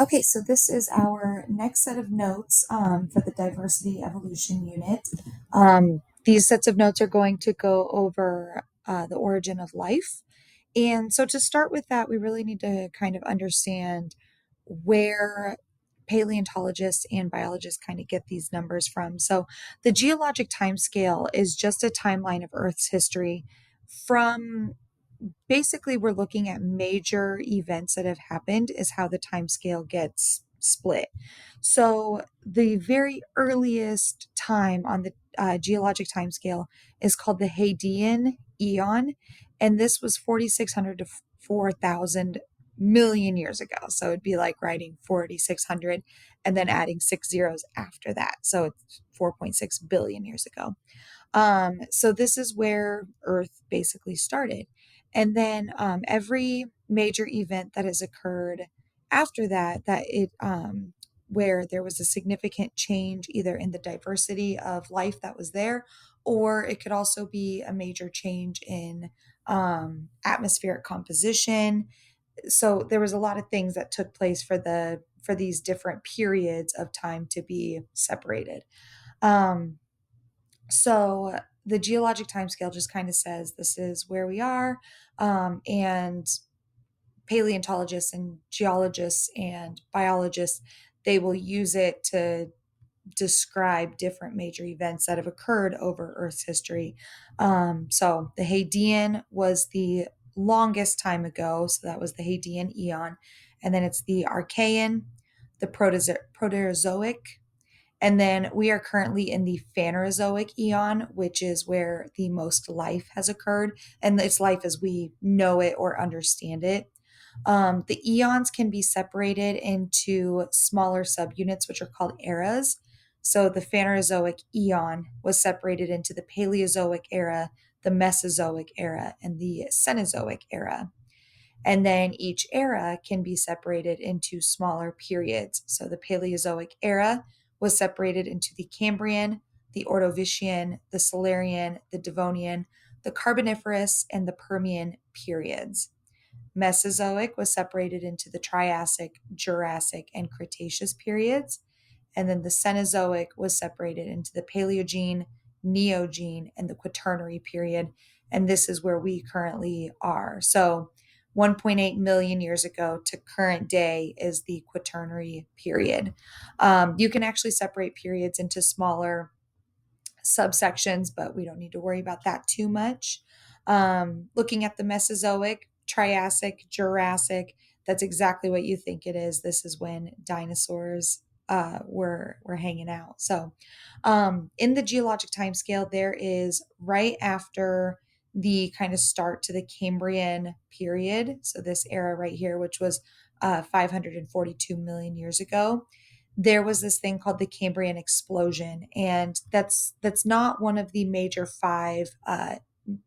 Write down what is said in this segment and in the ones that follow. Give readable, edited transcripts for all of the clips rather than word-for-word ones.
Okay, so this is our next set of notes for the diversity evolution unit. These sets of notes are going to go over the origin of life. And so to start with that, we really need to kind of understand where paleontologists and biologists kind of get these numbers from. So the geologic time scale is just a timeline of Earth's history from basically we're looking at major events that have happened is how the time scale gets split. So the very earliest time on the geologic time scale is called the Hadean eon, and this was 4600 to 4000 million years ago. So it'd be like writing 4600 and then adding six zeros after that, so it's 4.6 billion years ago. So this is where Earth basically started. And then every major event that has occurred after that, where there was a significant change either in the diversity of life that was there, or it could also be a major change in atmospheric composition. So there was a lot of things that took place for these different periods of time to be separated. Um, so the geologic timescale just kind of says this is where we are, and paleontologists and geologists and biologists, they will use it to describe different major events that have occurred over Earth's history. So the Hadean was the longest time ago, so that was the Hadean eon, and then it's the Archean, the Proterozoic, and then we are currently in the Phanerozoic eon, which is where the most life has occurred. And it's life as we know it or understand it. The eons can be separated into smaller subunits, which are called eras. So the Phanerozoic eon was separated into the Paleozoic era, the Mesozoic era, and the Cenozoic era. And then each era can be separated into smaller periods. So the Paleozoic era was separated into the Cambrian, the Ordovician, the Silurian, the Devonian, the Carboniferous, and the Permian periods. Mesozoic was separated into the Triassic, Jurassic, and Cretaceous periods. And then the Cenozoic was separated into the Paleogene, Neogene, and the Quaternary period. And this is where we currently are. So 1.8 million years ago to current day is the Quaternary period. You can actually separate periods into smaller subsections, but we don't need to worry about that too much. Looking at the Mesozoic, Triassic, Jurassic, that's exactly what you think it is. This is when dinosaurs were hanging out. So, in the geologic time scale, there is right after the kind of start to the Cambrian period. So this era right here, which was 542 million years ago, there was this thing called the Cambrian explosion, and that's not one of the major five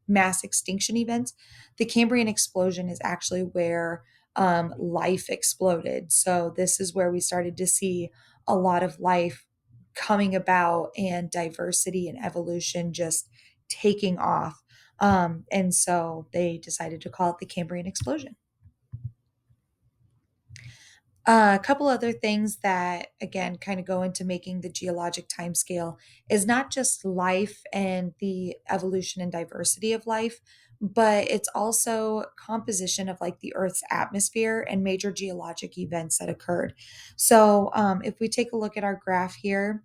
mass extinction events. The Cambrian explosion is actually where life exploded. So this is where we started to see a lot of life coming about and diversity and evolution just taking off. And so they decided to call it the Cambrian explosion. A couple other things that, again, kind of go into making the geologic timescale is not just life and the evolution and diversity of life, but it's also composition of like the Earth's atmosphere and major geologic events that occurred. So, if we take a look at our graph here,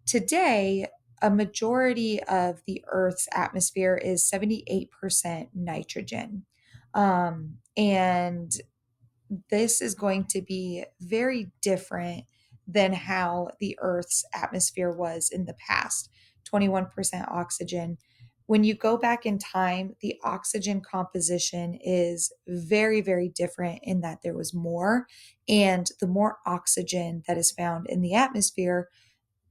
today, a majority of the Earth's atmosphere is 78% nitrogen. And this is going to be very different than how the Earth's atmosphere was in the past. 21% oxygen. When you go back in time, the oxygen composition is very, very different in that there was more. And the more oxygen that is found in the atmosphere,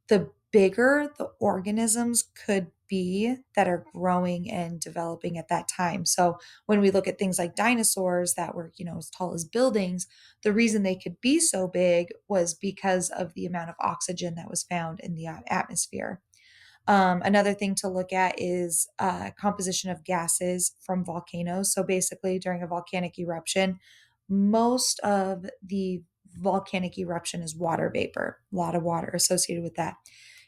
the bigger the organisms could be that are growing and developing at that time. So when we look at things like dinosaurs that were, as tall as buildings, the reason they could be so big was because of the amount of oxygen that was found in the atmosphere. Another thing to look at is composition of gases from volcanoes. So basically, during a volcanic eruption, most of the volcanic eruption is water vapor, a lot of water associated with that.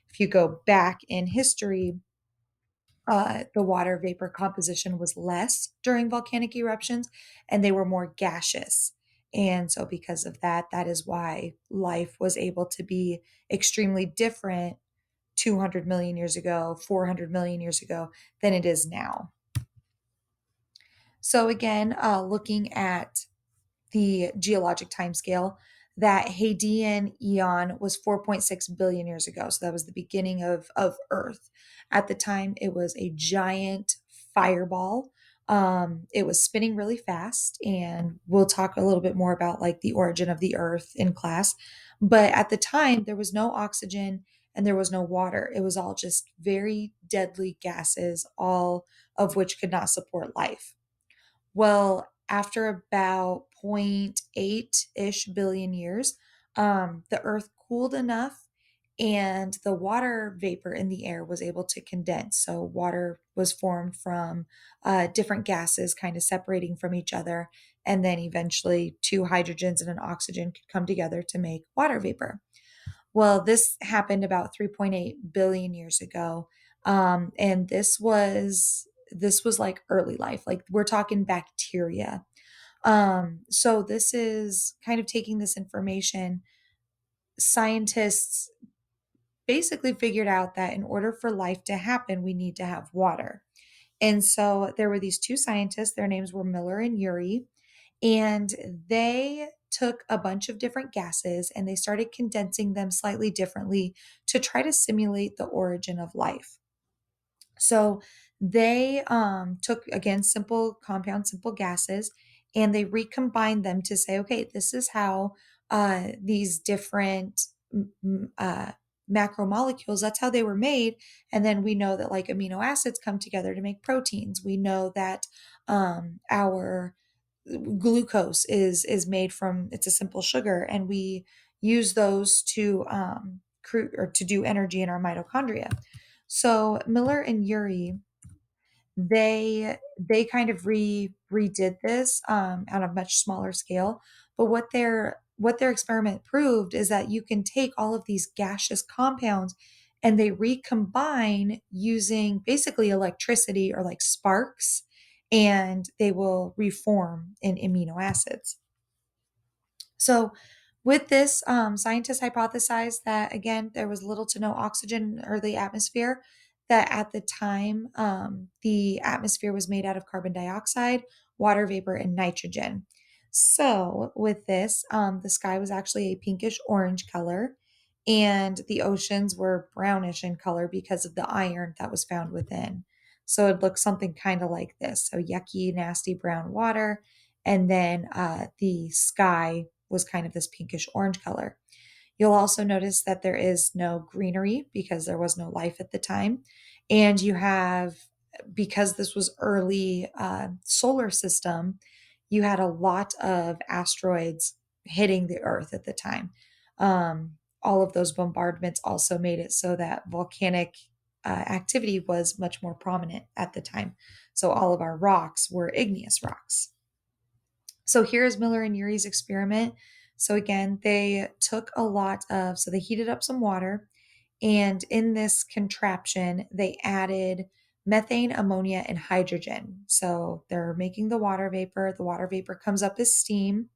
If you go back in history, the water vapor composition was less during volcanic eruptions and they were more gaseous. And so, because of that, that is why life was able to be extremely different 200 million years ago, 400 million years ago than it is now. So, again, looking at the geologic timescale, that Hadean eon was 4.6 billion years ago. So that was the beginning of Earth. At the time, it was a giant fireball. It was spinning really fast, and we'll talk a little bit more about like the origin of the Earth in class. But at the time, there was no oxygen and there was no water. It was all just very deadly gases, all of which could not support life. Well, after about zero point 0.8-ish billion years, the Earth cooled enough and the water vapor in the air was able to condense. So water was formed from different gases kind of separating from each other. And then eventually two hydrogens and an oxygen could come together to make water vapor. Well, this happened about 3.8 billion years ago. And this was like early life. Like we're talking bacteria. So this is kind of taking this information. Scientists basically figured out that in order for life to happen, we need to have water. And so there were these two scientists, their names were Miller and Urey, and they took a bunch of different gases and they started condensing them slightly differently to try to simulate the origin of life. So they took, again, simple compounds, simple gases, and they recombined them to say, okay, this is how these different macromolecules, that's how they were made. And then we know that like amino acids come together to make proteins. We know that our glucose is made from, it's a simple sugar, and we use those to or to do energy in our mitochondria. So Miller and Urey, they kind of redid this on a much smaller scale. But what their experiment proved is that you can take all of these gaseous compounds and they recombine using basically electricity or like sparks, and they will reform in amino acids. So, with this, scientists hypothesized that again, there was little to no oxygen in the early atmosphere, that at the time, the atmosphere was made out of carbon dioxide, water vapor, and nitrogen. So, with this, the sky was actually a pinkish orange color, and the oceans were brownish in color because of the iron that was found within. So, it looks something kind of like this. So, yucky, nasty brown water, and then the sky was kind of this pinkish orange color. You'll also notice that there is no greenery because there was no life at the time. And you have, because this was early solar system, you had a lot of asteroids hitting the Earth at the time. All of those bombardments also made it so that volcanic activity was much more prominent at the time. So all of our rocks were igneous rocks. So here's Miller and Urey's experiment. So again, they took a lot of, so they heated up some water, and in this contraption, they added methane, ammonia, and hydrogen. So they're making the water vapor. The water vapor comes up as steam.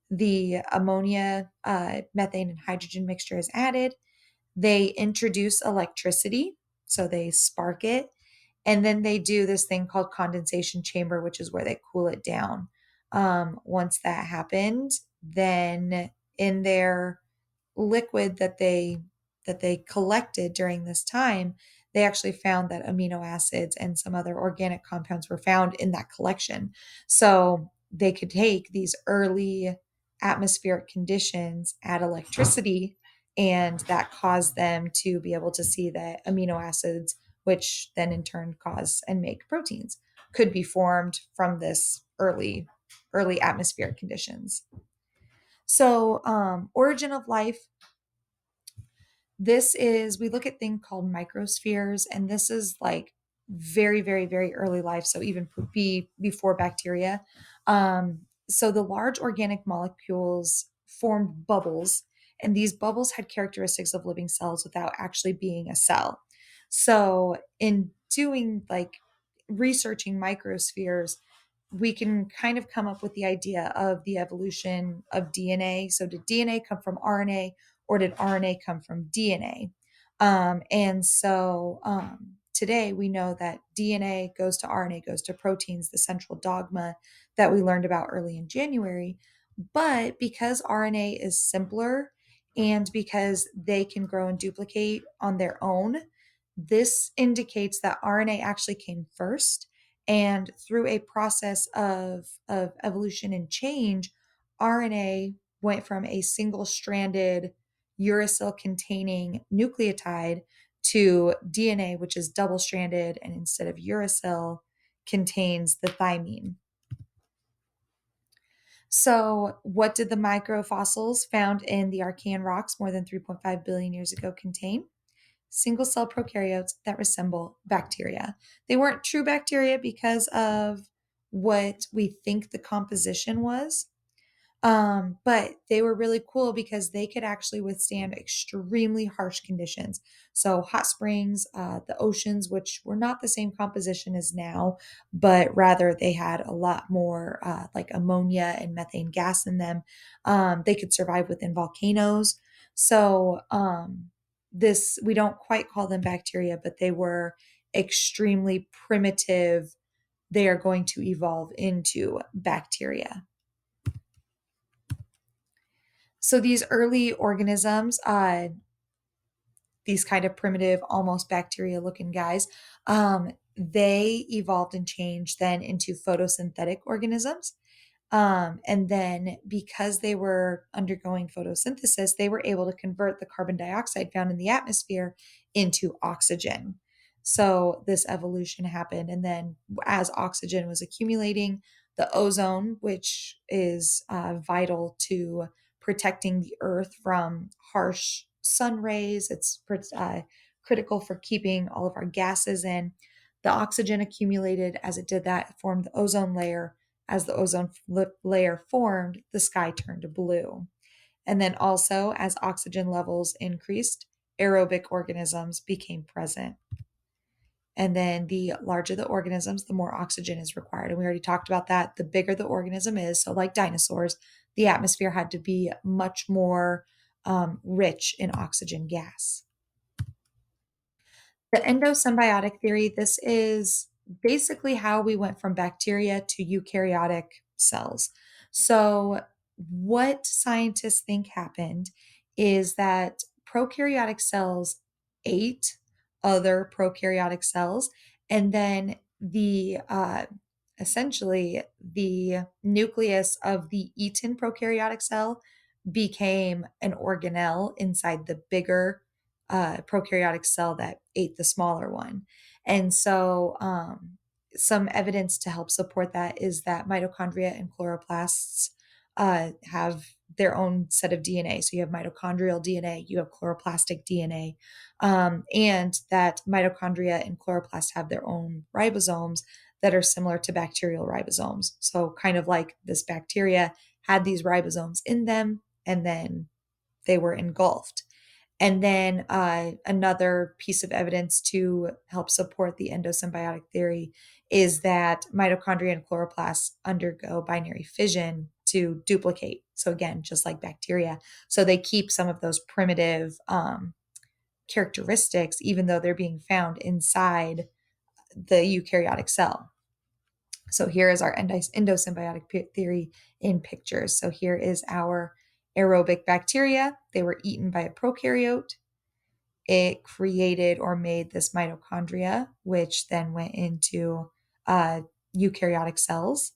The ammonia, methane, and hydrogen mixture is added. They introduce electricity, so they spark it, and then they do this thing called condensation chamber, which is where they cool it down. Once that happened, then in their liquid that they collected during this time, they actually found that amino acids and some other organic compounds were found in that collection. So they could take these early atmospheric conditions, add electricity, and that caused them to be able to see that amino acids, which then in turn cause and make proteins, could be formed from this early atmospheric conditions. So, origin of life, this is, we look at things called microspheres, and this is like very, very, very early life. So even before bacteria. So the large organic molecules formed bubbles, and these bubbles had characteristics of living cells without actually being a cell. So, in doing like researching microspheres, we can kind of come up with the idea of the evolution of DNA. So, did DNA come from RNA, or did RNA come from DNA? Today we know that DNA goes to RNA, goes to proteins, the central dogma that we learned about early in January. But because RNA is simpler and because they can grow and duplicate on their own, this indicates that RNA actually came first. And through a process of evolution and change, RNA went from a single stranded uracil containing nucleotide to DNA, which is double stranded, and instead of uracil, contains the thymine. So, what did the microfossils found in the Archean rocks more than 3.5 billion years ago contain? Single cell prokaryotes that resemble bacteria. They weren't true bacteria because of what we think the composition was, but they were really cool because they could actually withstand extremely harsh conditions. So, hot springs, the oceans, which were not the same composition as now, but rather they had a lot more like ammonia and methane gas in them. They could survive within volcanoes. So, this, we don't quite call them bacteria, but they were extremely primitive. They are going to evolve into bacteria. So these early organisms, these kind of primitive, almost bacteria-looking guys, they evolved and changed then into photosynthetic organisms. And then because they were undergoing photosynthesis, they were able to convert the carbon dioxide found in the atmosphere into oxygen. So this evolution happened. And then as oxygen was accumulating, the ozone, which is vital to protecting the earth from harsh sun rays, it's critical for keeping all of our gases in. The oxygen accumulated. As it did that, it formed the ozone layer. As the ozone layer formed, the sky turned blue. And then also, as oxygen levels increased, aerobic organisms became present. And then the larger the organisms, the more oxygen is required. And we already talked about that. The bigger the organism is, so like dinosaurs, the atmosphere had to be much more rich in oxygen gas. The endosymbiotic theory, this is basically how we went from bacteria to eukaryotic cells. So, what scientists think happened is that prokaryotic cells ate other prokaryotic cells, and then the essentially the nucleus of the eaten prokaryotic cell became an organelle inside the bigger prokaryotic cell that ate the smaller one. And so, some evidence to help support that is that mitochondria and chloroplasts have their own set of DNA. So you have mitochondrial DNA, you have chloroplastic DNA, and that mitochondria and chloroplasts have their own ribosomes that are similar to bacterial ribosomes. So, kind of like this bacteria had these ribosomes in them, and then they were engulfed. And then another piece of evidence to help support the endosymbiotic theory is that mitochondria and chloroplasts undergo binary fission to duplicate. So, again, just like bacteria. So, they keep some of those primitive characteristics, even though they're being found inside the eukaryotic cell. So, here is our endosymbiotic theory in pictures. So, here is our aerobic bacteria. They were eaten by a prokaryote. It created or made this mitochondria, which then went into eukaryotic cells.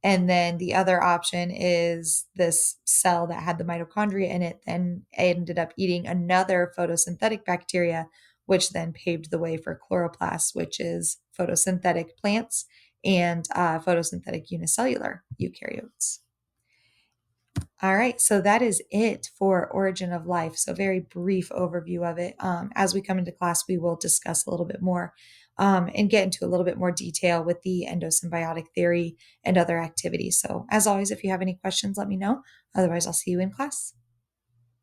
And then the other option is this cell that had the mitochondria in it then ended up eating another photosynthetic bacteria, which then paved the way for chloroplasts, which is photosynthetic plants, and photosynthetic unicellular eukaryotes. All right, so that is it for Origin of Life. So very brief overview of it. As we come into class, we will discuss a little bit more. and get into a little bit more detail with the endosymbiotic theory and other activities. So, as always, if you have any questions, let me know. Otherwise, I'll see you in class.